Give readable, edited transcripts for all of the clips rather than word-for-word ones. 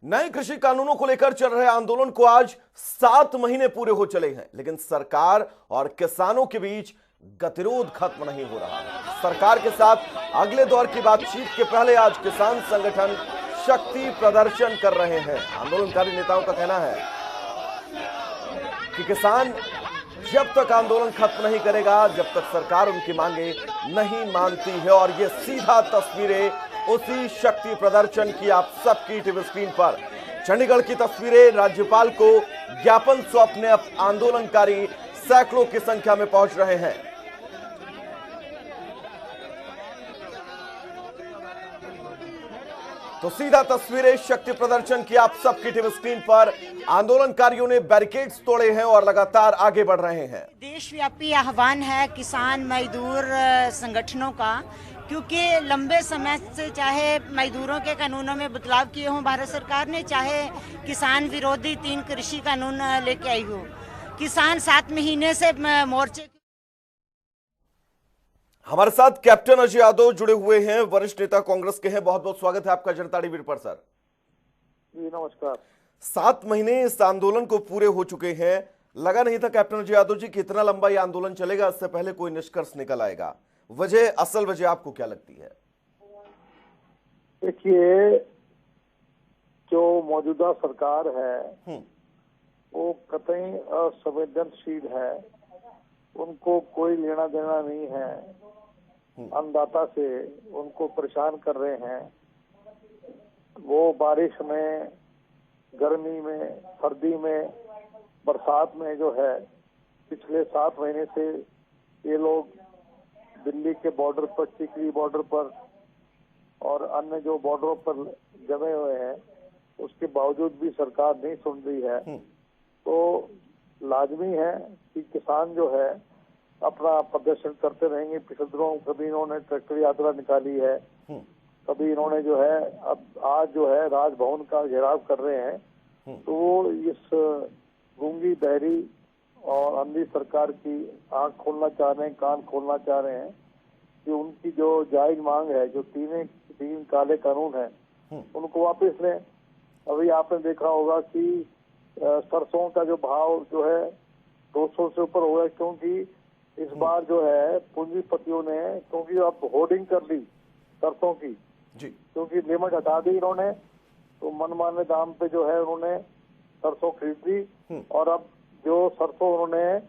नए कृषि कानूनों को लेकर चल रहे आंदोलन को आज 7 महीने पूरे हो चले हैं, लेकिन सरकार और किसानों के बीच गतिरोध खत्म नहीं हो रहा है। सरकार के साथ अगले दौर की बातचीत के पहले आज किसान संगठन शक्ति प्रदर्शन कर रहे हैं। आंदोलनकारी नेताओं का कहना है कि किसान जब तक आंदोलन खत्म नहीं करेगा, जब तक सरकार उनकी मांगे नहीं मानती है। और ये सीधा तस्वीरें उसी शक्ति प्रदर्शन की आप सबकी टीवी स्क्रीन पर। चंडीगढ़ की तस्वीरें, राज्यपाल को ज्ञापन सौंपने अब आंदोलनकारी सैकड़ों की संख्या में पहुंच रहे हैं। तो सीधा तस्वीरें शक्ति प्रदर्शन की आप सबकी टीवी स्क्रीन पर। आंदोलनकारियों ने बैरिकेड्स तोड़े हैं और लगातार आगे बढ़ रहे हैं। देशव्यापी आह्वान है किसान मजदूर संगठनों का, क्योंकि लंबे समय से चाहे मजदूरों के कानूनों में बदलाव किए हों भारत सरकार ने, चाहे किसान विरोधी 3 कृषि कानून लेके आई हो, किसान 7 महीने से मोर्चे। हमारे साथ कैप्टन अजय यादव जुड़े हुए हैं, वरिष्ठ नेता कांग्रेस के हैं। बहुत बहुत स्वागत है आपका जनता टीवी पर सर। जी नमस्कार। 7 महीने इस आंदोलन को पूरे हो चुके हैं। लगा नहीं था कैप्टन अजय यादव जी कि इतना लंबा ये आंदोलन चलेगा, इससे पहले कोई निष्कर्ष निकल आएगा। असल वजह आपको क्या लगती है? देखिए, जो मौजूदा सरकार है वो कतई असंवेदनशील है, उनको कोई लेना देना नहीं है। अन्नदाता से उनको परेशान कर रहे हैं। वो बारिश में, गर्मी में, सर्दी में, बरसात में जो है पिछले 7 महीने से ये लोग दिल्ली के बॉर्डर पर, टिकरी बॉर्डर पर और अन्य जो बॉर्डरों पर जमे हुए हैं, उसके बावजूद भी सरकार नहीं सुन रही है। तो लाजमी है कि किसान जो है अपना प्रदर्शन करते रहेंगे। पिछले दिनों कभी इन्होंने ट्रैक्टर यात्रा निकाली है, कभी इन्होंने जो है अब आज जो है राजभवन का घेराव कर रहे हैं। तो वो इस गूंगी बहरी और अंधी सरकार की आंख खोलना चाह रहे हैं, कान खोलना चाह रहे हैं कि उनकी जो जायज मांग है, जो 3 काले कानून है, उनको वापस लें। अभी आपने देखा होगा कि सरसों का जो भाव जो है 200 से ऊपर हो गया, क्योंकि इस बार जो है पूंजीपतियों ने, क्योंकि अब होर्डिंग कर ली सरसों की जी, क्योंकि लिमिट हटा दी इन्होंने, तो मनमाने दाम पे जो है उन्होंने सरसों खरीद ली। और अब जो सरसों उन्होंने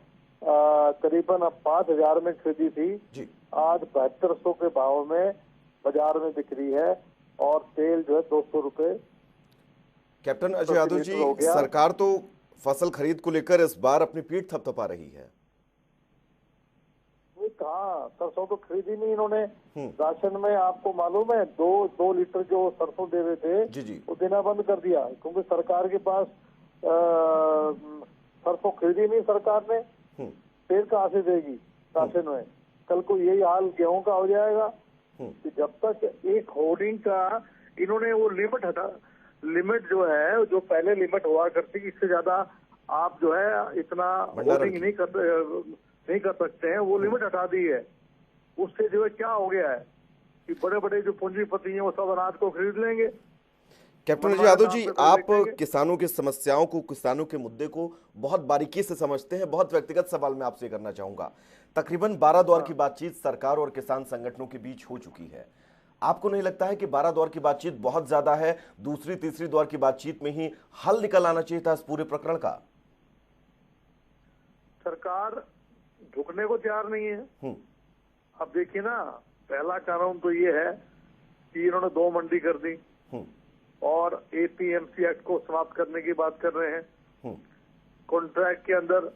करीबन अब 5,000 में खरीदी थी जी, आज 7200 के भाव में बाजार में बिक रही है। और तेल जो है 200 रुपए। कैप्टन अजय यादव जी, सरकार तो फसल खरीद को लेकर इस बार अपनी पीठ थपथपा रही है। कहाँ सरसों तो खरीदी नहीं इन्होंने। राशन में आपको मालूम है 2 लीटर जो सरसों दे रहे थे जी जी, वो देना बंद कर दिया, क्योंकि सरकार के पास सरसों खरीदी नहीं सरकार ने। तेल कहाँ से देगी राशन में? कल को यही हाल गेहूं का हो जाएगा कि जब तक एक होर्डिंग का इन्होंने वो लिमिट जो है, जो पहले लिमिट हुआ करती, इससे ज्यादा आप जो है इतना होर्डिंग नहीं कर सकते हैं, वो लिमिट हटा दी है। उससे जो है क्या हो गया है कि बड़े बड़े जो पूंजीपति हैं वो सब अनाज को खरीद लेंगे। कैप्टन अजय यादव जी, आप किसानों की समस्याओं को, किसानों के मुद्दे को बहुत बारीकी से समझते हैं। बहुत व्यक्तिगत सवाल मैं आपसे करना चाहूंगा। तकरीबन 12 दौर की बातचीत सरकार और किसान संगठनों के बीच हो चुकी है। आपको नहीं लगता है कि 12 दौर की बातचीत बहुत ज्यादा है? दूसरी तीसरी दौर की बातचीत में ही हल निकल आना चाहिए था इस पूरे प्रकरण का। सरकार झुकने को तैयार नहीं है। अब देखिए ना, पहला कानून तो ये है कि इन्होंने 2 मंडी कर दी और APMC एक्ट को समाप्त करने की बात कर रहे हैं। कॉन्ट्रैक्ट के अंदर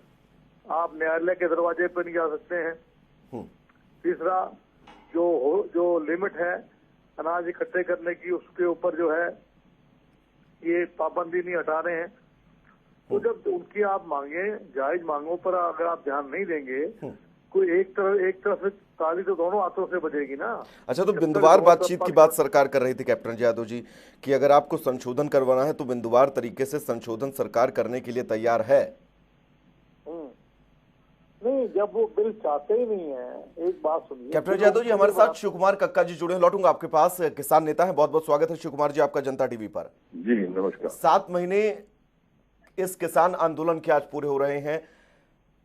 आप न्यायालय के दरवाजे पर नहीं जा सकते हैं। तीसरा, जो लिमिट है अनाज इकट्ठे करने की, उसके ऊपर जो है ये पाबंदी नहीं हटा रहे हैं। तो जब उनकी आप मांगे, जायज मांगों पर अगर आप ध्यान नहीं देंगे, कोई एक तरफ से ताली तो दोनों हाथों से बजेगी ना। अच्छा, तो बिंदुवार बातचीत की बात सरकार कर रही थी कैप्टन अजय यादव जी कि अगर आपको संशोधन करवाना है तो बिंदुवार तरीके से संशोधन सरकार करने के लिए तैयार है। नहीं, जब वो बिल चाहते ही नहीं है। एक बात सुनिए कैप्टन यादव जी, हमारे साथ शिव कुमार कक्का जी जुड़े हैं, लौटूंगा आपके पास। किसान नेता है, बहुत बहुत स्वागत है शिव कुमार जी आपका जनता टीवी पर। जी नमस्कार। 7 महीने इस किसान आंदोलन के आज पूरे हो रहे हैं।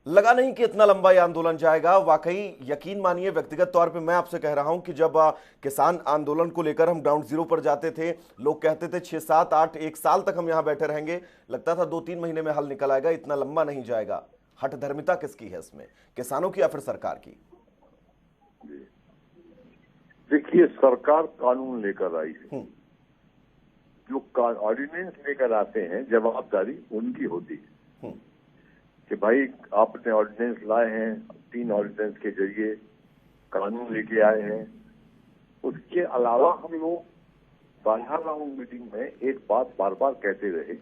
लगा नहीं कि इतना लंबा ये आंदोलन जाएगा। वाकई यकीन मानिए, व्यक्तिगत तौर पे मैं आपसे कह रहा हूं कि जब किसान आंदोलन को लेकर हम ग्राउंड जीरो पर जाते थे, लोग कहते थे 6, 7, 8, 1 साल तक हम यहां बैठे रहेंगे। लगता था 2-3 महीने में हल निकल आएगा। इतना लंबा नहीं जाएगा। हठधर्मिता किसकी है इसमें, किसानों की या फिर सरकार की? देखिए, सरकार कानून लेकर आई है, जो ऑर्डिनेंस लेकर आते हैं जवाबदारी उनकी होती है कि भाई आपने ऑर्डिनेंस लाए हैं, 3 ऑर्डिनेंस के जरिए कानून लेके आए हैं। उसके अलावा हम लोग 12 राउंड मीटिंग में एक बात बार बार कहते रहे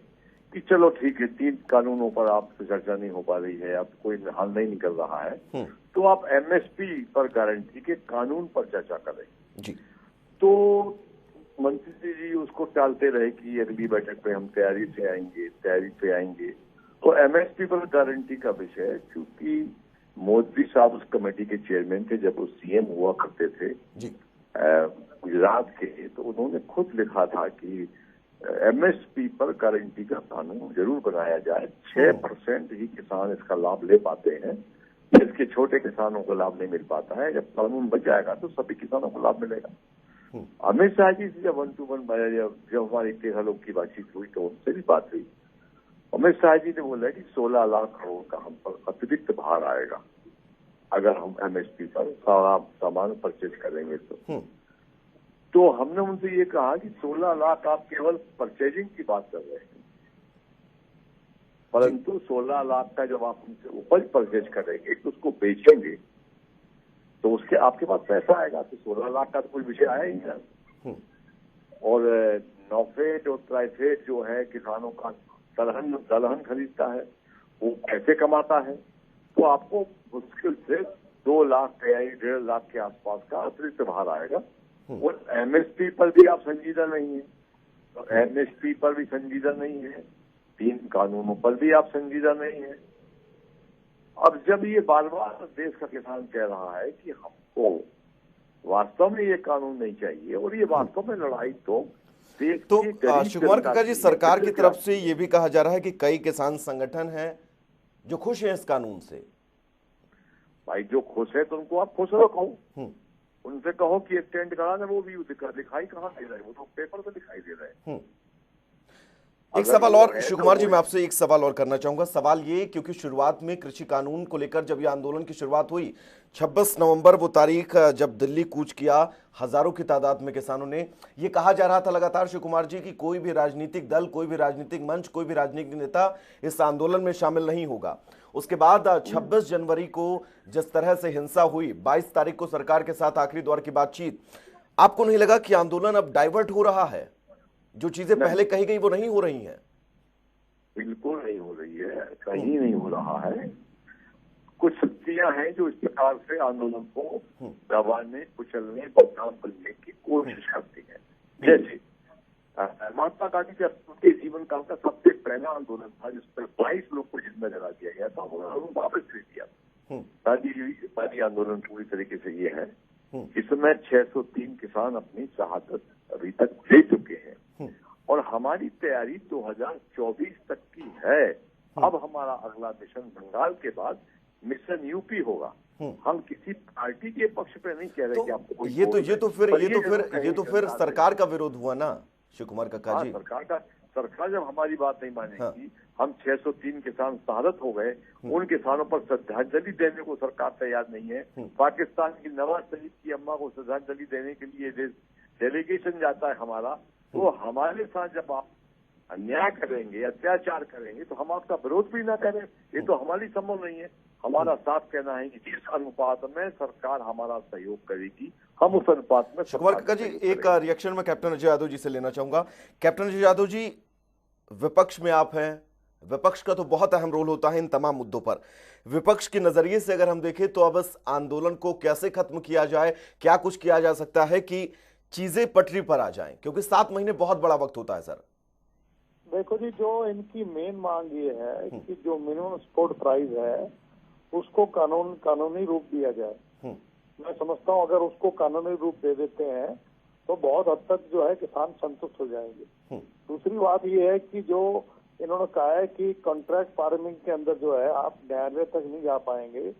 कि चलो ठीक है, 3 कानूनों पर आपसे चर्चा नहीं हो पा रही है, अब कोई हल नहीं निकल रहा है, तो आप एमएसपी पर गारंटी के कानून पर चर्चा करें जी। तो मंत्री जी उसको टालते रहे कि अगली बैठक पे हम तैयारी पे आएंगे। तो एमएसपी पर गारंटी का विषय, क्योंकि मोदी साहब उस कमेटी के चेयरमैन थे जब वो सीएम हुआ करते थे गुजरात के, तो उन्होंने खुद लिखा था कि एमएसपी पर गारंटी का कानून जरूर बनाया जाए। 6% ही किसान इसका लाभ ले पाते हैं, इसके छोटे किसानों को लाभ नहीं मिल पाता है। जब कानून बन जाएगा तो सभी किसानों को लाभ मिलेगा। अमित शाह जी से जब 1-to-1 जब हमारी 13 लोग की बातचीत हुई तो उनसे भी बात हुई। अमित शाह जी ने बोला कि 16 लाख करोड़ का हम पर अतिरिक्त भार आएगा अगर हम एमएसपी पर सारा सामान परचेज करेंगे तो हमने उनसे ये कहा कि 16 लाख आप केवल परचेजिंग की बात कर रहे हैं, परंतु 16 लाख का जब आप उनसे उपज परचेज करेंगे तो उसको बेचेंगे तो उसके आपके पास पैसा आएगा। तो 16 लाख का तो कोई विषय आया ही नहीं। और नॉफेड और ट्राइफेड जो है किसानों का दलहन खरीदता है, वो पैसे कमाता है, तो आपको मुश्किल से 2 लाख या 1.5 लाख के आसपास का अतिरिक्त भार आएगा। और एमएसपी पर भी आप संजीदा नहीं है, तो एमएसपी पर भी संजीदा नहीं है, 3 कानूनों पर भी आप संजीदा नहीं है। अब जब ये बार बार देश का किसान कह रहा है कि हमको वास्तव में ये कानून नहीं चाहिए और ये वास्तव में लड़ाई तो शिव कुमार कक्का जी, सरकार की तरफ से ये भी कहा जा रहा है कि कई किसान संगठन हैं जो खुश हैं इस कानून से। भाई जो खुश है तो उनको आप खुश रखो, उनसे कहो कि एक टेंट करा ना, वो भी दिखाई कहाँ दे रहे हैं, वो तो पेपर पे दिखाई दे रहे हैं। एक सवाल और शिव कुमार जी, मैं आपसे एक सवाल और करना चाहूंगा। सवाल ये, क्योंकि शुरुआत में कृषि कानून को लेकर जब ये आंदोलन की शुरुआत हुई, 26 नवंबर वो तारीख जब दिल्ली कूच किया हजारों की तादाद में किसानों ने, ये कहा जा रहा था लगातार शिव कुमार जी कि कोई भी राजनीतिक दल, कोई भी राजनीतिक मंच, कोई भी राजनीतिक नेता इस आंदोलन में शामिल नहीं होगा। उसके बाद 26 जनवरी को जिस तरह से हिंसा हुई, 22 तारीख को सरकार के साथ आखिरी दौर की बातचीत, आपको नहीं लगा कि आंदोलन अब डाइवर्ट हो रहा है? जो चीजें पहले कही गई वो नहीं हो रही हैं? बिल्कुल नहीं हो रही है, कहीं नहीं हो रहा है। कुछ शक्तियां हैं जो इस प्रकार से आंदोलन को दबाने, कुचलने, बदनाम करने की कोशिश करती है। जैसे महात्मा गांधी के अपने जीवन काल का सबसे पहला आंदोलन था जिस पर 22 लोग को जिंदा जला दिया गया था, उन्होंने वापस ले दिया। गांधी आंदोलन पूरी तरीके से ये है, इसमें 603 किसान अपनी शहादत अभी तक दे चुके हैं और हमारी तैयारी 2024 तक की है। अब हमारा अगला मिशन बंगाल के बाद मिशन यूपी होगा। हम किसी पार्टी के पक्ष पे नहीं कह रहे कि आपको ये तो फिर सरकार का विरोध हुआ ना शिव कुमार कक्का जी। सरकार जब हमारी बात नहीं मानेगी, हम 603 किसान शहादत हो गए, उन किसानों पर श्रद्धांजलि देने को सरकार तैयार नहीं है। पाकिस्तान की नवाज शरीफ की अम्मा को श्रद्धांजलि देने के लिए डेलीगेशन जाता है हमारा, तो हमारे साथ जब आप अन्याय करेंगे, अत्याचार करेंगे, तो हम आपका विरोध भी ना करें, ये तो हमारी संभव नहीं है। हमारा साफ कहना है कि जिस अनुपात में सरकार हमारा सहयोग करेगी, हम उस अनुपात में। शिव कुमार कक्का जी, एक रिएक्शन में कैप्टन अजय यादव जी से लेना चाहूंगा। कैप्टन अजय यादव जी, विपक्ष में आप हैं, विपक्ष का तो बहुत अहम रोल होता है इन तमाम मुद्दों पर। विपक्ष के नजरिए से अगर हम देखें तो अब इस आंदोलन को कैसे खत्म किया जाए, क्या कुछ किया जा सकता है कि चीजें पटरी पर आ जाएं, क्योंकि 7 महीने बहुत बड़ा वक्त होता है सर। देखो जी, जो इनकी मेन मांग ये है कि जो मिनिमम सपोर्ट प्राइस है उसको कानूनी रूप दिया जाए। मैं समझता हूँ अगर उसको कानूनी रूप दे देते हैं तो बहुत हद तक जो है किसान संतुष्ट हो जाएंगे। दूसरी बात ये है कि जो इन्होंने कहा है कि कॉन्ट्रैक्ट फार्मिंग के अंदर जो है आप न्यायालय तक नहीं जा पाएंगे,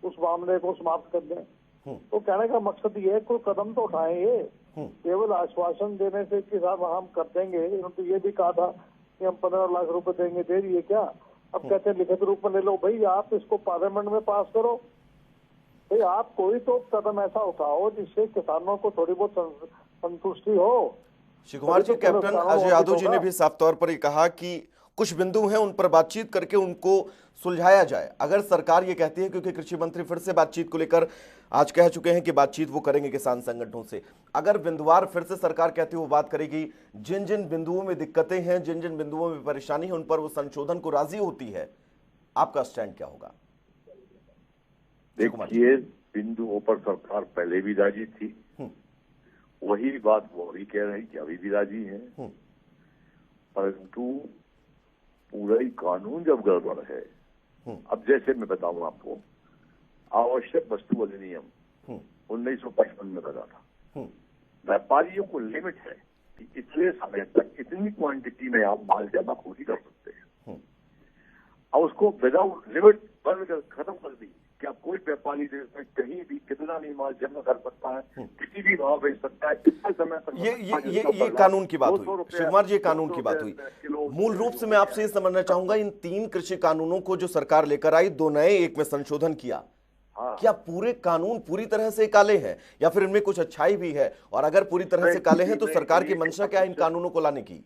उस मामले को समाप्त कर दें। तो कहने का मकसद ये है कोई कदम तो उठाएं। ये केवल आश्वासन देने से कि साहब हम कर देंगे, इन्होंने तो ये भी कहा था कि हम 15 लाख रुपए देंगे, दे दिए क्या? अब कहते हैं लिखित रूप में ले लो। भाई आप इसको पार्लियामेंट में पास करो, भाई आप कोई तो कदम ऐसा उठाओ जिससे किसानों को थोड़ी बहुत संतुष्टि हो। श्री कुमार जी, कैप्टन अजय यादव जी ने भी साफ तौर पर ये कहा कि कुछ बिंदु हैं उन पर बातचीत करके उनको सुलझाया जाए। अगर सरकार ये कहती है, क्योंकि कृषि मंत्री फिर से बातचीत को लेकर आज कह चुके हैं कि बातचीत वो करेंगे किसान संगठनों से, अगर बिंदुवार फिर से सरकार कहती है वो बात करेगी, जिन जिन बिंदुओं में दिक्कतें हैं, जिन जिन बिंदुओं में परेशानी है, उन पर वो संशोधन को राजी होती है, आपका स्टैंड क्या होगा? देखिए, बिंदुओं पर सरकार पहले भी राजी थी, वही बात वो भी कह रही कि अभी भी राजी है, परंतु पूरा ही कानून जब गड़बड़ है। अब जैसे मैं बताऊं आपको, आवश्यक वस्तु अधिनियम 1955 में बना था। व्यापारियों को लिमिट है कि इतने समय तक इतनी क्वांटिटी में आप माल जमा खोरी कर सकते हैं, और उसको विदाउट लिमिट बंद कर खत्म कर दी कि आप कोई व्यापारी देश में कहीं भी कितना भी माल जमा कर सकता है, किसी भी भाव बेच सकता है, कितने समय तक। ये कानून की बात हुई श्री कुमार जी, ये कानून की बात हुई। मूल रूप से मैं आपसे ये समझना चाहूंगा, इन 3 कृषि कानूनों को जो सरकार लेकर आई, 2 नए, 1 में संशोधन किया, क्या पूरे कानून पूरी तरह से काले हैं या फिर इनमें कुछ अच्छाई भी है? और अगर पूरी तरह से काले हैं तो सरकार की मंशा क्या है इन कानूनों को लाने की?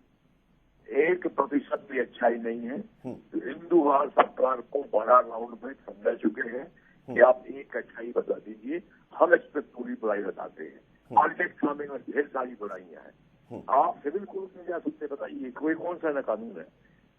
1% भी अच्छाई नहीं है। बिंदुवार सरकार को बड़ा राउंड में समझा चुके हैं कि आप एक अच्छाई बता दीजिए, हम इस पर पूरी बुराई बताते हैं। कॉन्ट्रैक्ट फार्मिंग में ढेर सारी बुराइयां हैं। आप सिविल कोर्ट में जा सकते, बताइए कोई कौन सा ना कानून है?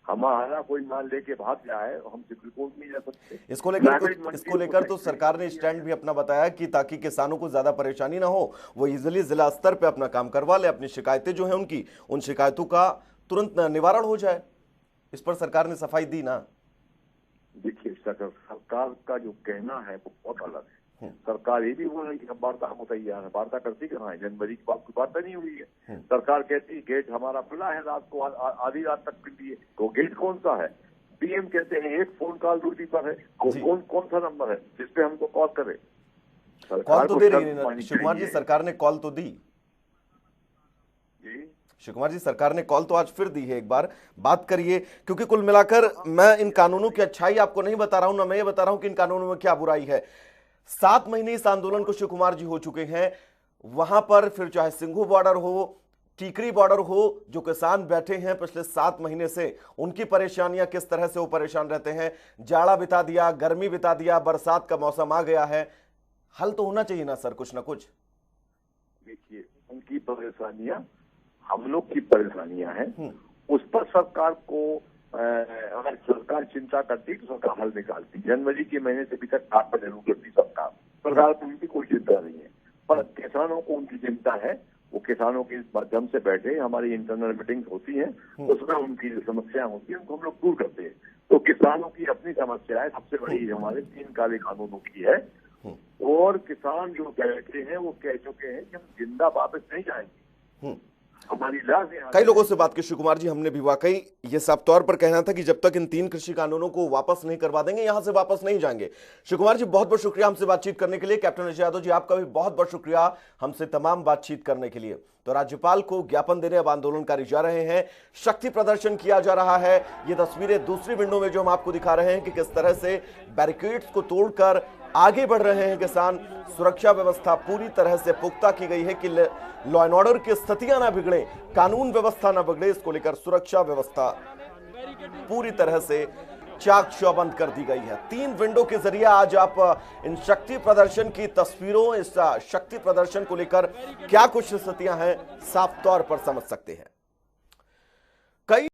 हमारा कोई माल लेके भाग जाए, हम सिविल कोर्ट नहीं जा सकते। इसको लेकर तो सरकार ने स्टैंड भी अपना बताया कि ताकि किसानों को ज्यादा परेशानी ना हो, वो इजिली जिला स्तर पे अपना काम करवा ले, अपनी शिकायतें जो है उनकी, उन शिकायतों का तुरंत निवारण हो जाए। इस पर सरकार ने सफाई दी ना? देखिए, सरकार का जो कहना है वो बहुत अलग है। सरकार ये भी बोल रही है कि हम वार्ता को तैयार है। वार्ता करती कहाँ है? जनवरी की बात, कोई वार्ता नहीं हुई है। सरकार कहती है गेट हमारा खुला है रात को आधी रात तक के लिए, तो गेट कौन सा है? पीएम कहते हैं एक फोन कॉल ड्यूटी पर है, कौन सा नंबर है जिसपे हमको कॉल करे? कॉल तो दे रही है श्री कुमार जी, सरकार ने कॉल तो दी। श्री कुमार जी, सरकार ने कॉल तो आज फिर दी है, एक बार बात करिए, क्योंकि कुल मिलाकर मैं इन कानूनों की अच्छाई आपको नहीं बता रहा हूं ना, मैं ये बता रहा हूं कि इन कानूनों में क्या बुराई है। 7 महीने इस आंदोलन को श्री कुमार जी हो चुके हैं, वहां पर फिर चाहे सिंघू बॉर्डर हो, टीकरी बॉर्डर हो, जो किसान बैठे हैं पिछले 7 महीने से, उनकी परेशानियां किस तरह से वो परेशान रहते हैं। जाड़ा बिता दिया, गर्मी बिता दिया, बरसात का मौसम आ गया है, हल तो होना चाहिए ना सर, कुछ ना कुछ। देखिए, उनकी परेशानियां हम लोग की परेशानियां हैं, उस पर सरकार को अगर सरकार चिंता करती तो सरकार हल निकालती। जनवरी के महीने से अभी तक आप जरूर करती सरकार को उनकी कोई चिंता नहीं है, पर किसानों को उनकी चिंता है। वो किसानों के माध्यम से बैठे, हमारी इंटरनल मीटिंग होती है, उसमें उनकी जो समस्याएं होती है उनको हम लोग दूर करते हैं। तो किसानों की अपनी समस्या है, सबसे बड़ी हमारे 3 काले कानूनों की है, और किसान जो बैठे हैं वो कह चुके हैं कि हम जिंदा वापस नहीं जाएंगे। हमारी लाज है। कई लोगों से बात की श्री कुमार जी, हमने भी वाकई ये साफ तौर पर कहना था कि जब तक इन 3 कृषि कानूनों को वापस नहीं करवा देंगे, यहां से वापस नहीं जाएंगे। श्री कुमार जी, बहुत बहुत शुक्रिया हमसे बातचीत करने के लिए। कैप्टन अजय यादव जी, आपका भी बहुत बहुत शुक्रिया हमसे तमाम बातचीत करने के लिए। तो राज्यपाल को ज्ञापन देने अब आंदोलनकारी जा रहे हैं, शक्ति प्रदर्शन किया जा रहा है। ये तस्वीरें दूसरी विंडो में जो हम आपको दिखा रहे हैं कि किस तरह से बैरिकेड्स को तोड़कर आगे बढ़ रहे हैं किसान। सुरक्षा व्यवस्था पूरी तरह से पुख्ता की गई है कि लॉ एंड ऑर्डर की स्थितियां ना बिगड़े, कानून व्यवस्था ना बिगड़े, इसको लेकर सुरक्षा व्यवस्था पूरी तरह से चाक चौबंद कर दी गई है। 3 विंडो के जरिए आज आप इन शक्ति प्रदर्शन की तस्वीरों, इस शक्ति प्रदर्शन को लेकर क्या कुछ स्थितियां हैं, साफ तौर पर समझ सकते हैं। कई